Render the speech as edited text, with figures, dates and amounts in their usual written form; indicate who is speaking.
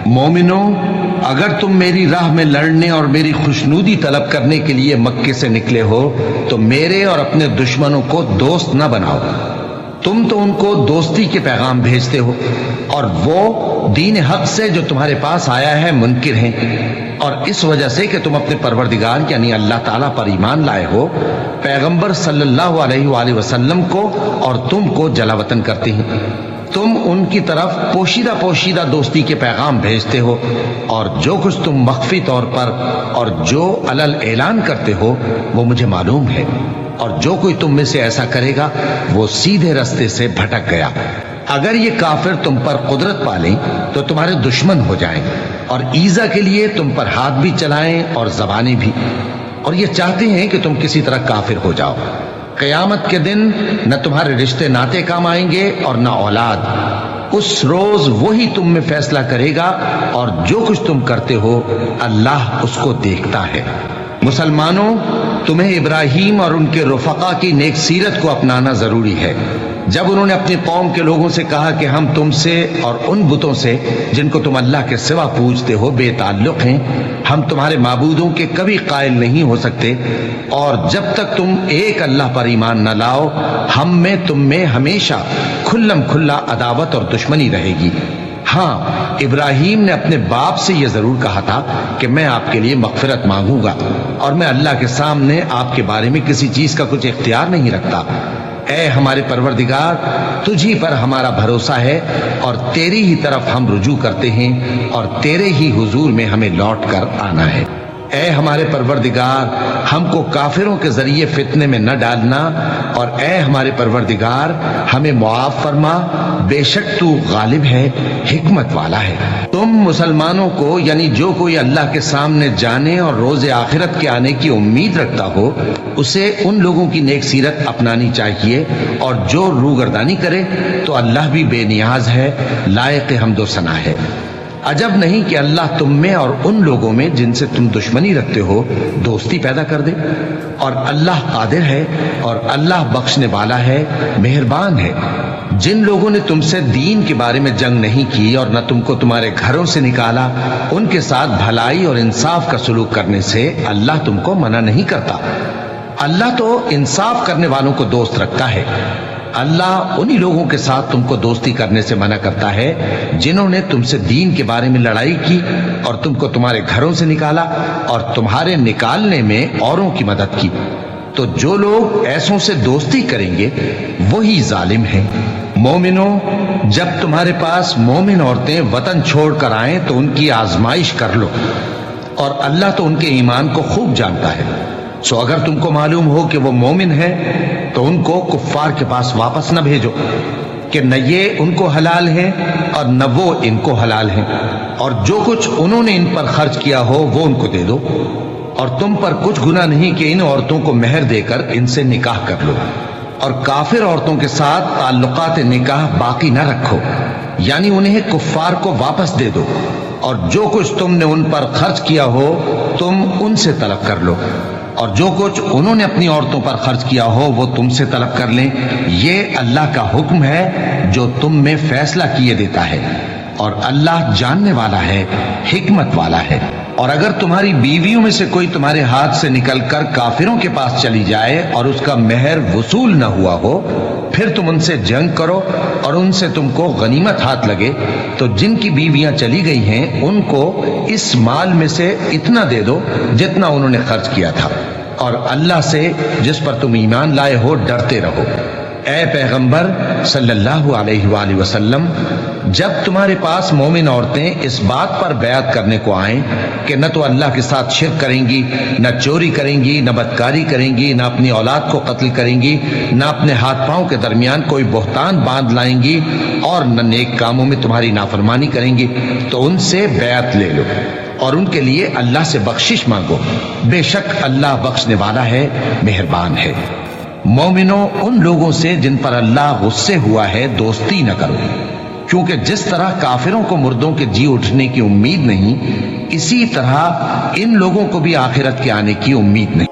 Speaker 1: مومنو، اگر تم میری راہ میں لڑنے اور میری خوشنودی طلب کرنے کے لیے مکے سے نکلے ہو تو میرے اور اپنے دشمنوں کو دوست نہ بناؤ۔ تم تو ان کو دوستی کے پیغام بھیجتے ہو اور وہ دین حق سے جو تمہارے پاس آیا ہے منکر ہیں، اور اس وجہ سے کہ تم اپنے پروردگار یعنی اللہ تعالیٰ پر ایمان لائے ہو، پیغمبر صلی اللہ علیہ وآلہ وسلم کو اور تم کو جلا وطن کرتے ہیں۔ تم ان کی طرف پوشیدہ دوستی کے پیغام بھیجتے ہو، اور جو کچھ تم مخفی طور پر اور جو علل اعلان کرتے ہو وہ مجھے معلوم ہے، اور جو کوئی تم میں سے ایسا کرے گا وہ سیدھے رستے سے بھٹک گیا۔ اگر یہ کافر تم پر قدرت پالیں تو تمہارے دشمن ہو جائیں، اور ایذا کے لیے تم پر ہاتھ بھی چلائیں اور زبانیں بھی، اور یہ چاہتے ہیں کہ تم کسی طرح کافر ہو جاؤ۔ قیامت کے دن نہ تمہارے رشتے ناتے کام آئیں گے اور نہ اولاد۔ اس روز وہی تم میں فیصلہ کرے گا، اور جو کچھ تم کرتے ہو اللہ اس کو دیکھتا ہے۔ مسلمانوں، تمہیں ابراہیم اور ان کے رفقا کی نیک سیرت کو اپنانا ضروری ہے۔ جب انہوں نے اپنی قوم کے لوگوں سے کہا کہ ہم تم سے اور ان بتوں سے جن کو تم اللہ کے سوا پوجتے ہو بے تعلق ہیں، ہم تمہارے معبودوں کے کبھی قائل نہیں ہو سکتے، اور جب تک تم ایک اللہ پر ایمان نہ لاؤ ہم میں تم میں ہمیشہ کھلم کھلا عداوت اور دشمنی رہے گی۔ ہاں، ابراہیم نے اپنے باپ سے یہ ضرور کہا تھا کہ میں آپ کے لیے مغفرت مانگوں گا، اور میں اللہ کے سامنے آپ کے بارے میں کسی چیز کا کچھ اختیار نہیں رکھتا۔ اے ہمارے پروردگار، تجھ ہی پر ہمارا بھروسہ ہے، اور تیری ہی طرف ہم رجوع کرتے ہیں، اور تیرے ہی حضور میں ہمیں لوٹ کر آنا ہے۔ اے ہمارے پروردگار، ہم کو کافروں کے ذریعے فتنے میں نہ ڈالنا، اور اے ہمارے پروردگار ہمیں معاف فرما، بے شک تو غالب ہے، حکمت والا ہے۔ تم مسلمانوں کو یعنی جو کوئی اللہ کے سامنے جانے اور روز آخرت کے آنے کی امید رکھتا ہو اسے ان لوگوں کی نیک سیرت اپنانی چاہیے، اور جو روگردانی کرے تو اللہ بھی بے نیاز ہے، لائق حمد و ثنا ہے۔ عجب نہیں کہ اللہ تم میں اور ان لوگوں میں جن سے تم دشمنی رکھتے ہو دوستی پیدا کر دے، اور اللہ قادر ہے، اور اللہ بخشنے والا ہے، مہربان ہے۔ جن لوگوں نے تم سے دین کے بارے میں جنگ نہیں کی اور نہ تم کو تمہارے گھروں سے نکالا، ان کے ساتھ بھلائی اور انصاف کا سلوک کرنے سے اللہ تم کو منع نہیں کرتا۔ اللہ تو انصاف کرنے والوں کو دوست رکھتا ہے۔ اللہ انہی لوگوں کے ساتھ تم کو دوستی کرنے سے منع کرتا ہے جنہوں نے تم سے دین کے بارے میں لڑائی کی اور تم کو تمہارے گھروں سے نکالا اور تمہارے نکالنے میں اوروں کی مدد کی۔ تو جو لوگ ایسوں سے دوستی کریں گے وہی ظالم ہیں۔ مومنوں، جب تمہارے پاس مومن عورتیں وطن چھوڑ کر آئیں تو ان کی آزمائش کر لو، اور اللہ تو ان کے ایمان کو خوب جانتا ہے۔ سو اگر تم کو معلوم ہو کہ وہ مومن ہے تو ان کو کفار کے پاس واپس نہ بھیجو کہ نہ یہ ان کو حلال ہیں اور نہ وہ ان کو حلال ہیں، اور جو کچھ انہوں نے ان پر خرچ کیا ہو وہ ان کو دے دو، اور تم پر کچھ گناہ نہیں کہ ان عورتوں کو مہر دے کر ان سے نکاح کر لو، اور کافر عورتوں کے ساتھ تعلقات نکاح باقی نہ رکھو، یعنی انہیں کفار کو واپس دے دو، اور جو کچھ تم نے ان پر خرچ کیا ہو تم ان سے طلب کر لو، اور جو کچھ انہوں نے اپنی عورتوں پر خرچ کیا ہو وہ تم سے طلب کر لیں۔ یہ اللہ کا حکم ہے جو تم میں فیصلہ کیے دیتا ہے، اور اللہ جاننے والا ہے، حکمت والا ہے۔ اور اگر تمہاری بیویوں میں سے کوئی تمہارے ہاتھ سے نکل کر کافروں کے پاس چلی جائے اور اس کا مہر وصول نہ ہوا ہو، پھر تم ان سے جنگ کرو اور ان سے تم کو غنیمت ہاتھ لگے، تو جن کی بیویاں چلی گئی ہیں ان کو اس مال میں سے اتنا دے دو جتنا انہوں نے خرچ کیا تھا، اور اللہ سے جس پر تم ایمان لائے ہو ڈرتے رہو۔ اے پیغمبر صلی اللہ علیہ وآلہ وسلم، جب تمہارے پاس مومن عورتیں اس بات پر بیعت کرنے کو آئیں کہ نہ تو اللہ کے ساتھ شرک کریں گی، نہ چوری کریں گی، نہ بدکاری کریں گی، نہ اپنی اولاد کو قتل کریں گی، نہ اپنے ہاتھ پاؤں کے درمیان کوئی بہتان باندھ لائیں گی، اور نہ نیک کاموں میں تمہاری نافرمانی کریں گی، تو ان سے بیعت لے لو اور ان کے لیے اللہ سے بخشش مانگو، بے شک اللہ بخشنے والا ہے، مہربان ہے۔ مومنوں، ان لوگوں سے جن پر اللہ غصے ہوا ہے دوستی نہ کرو، کیونکہ جس طرح کافروں کو مردوں کے جی اٹھنے کی امید نہیں، اسی طرح ان لوگوں کو بھی آخرت کے آنے کی امید نہیں۔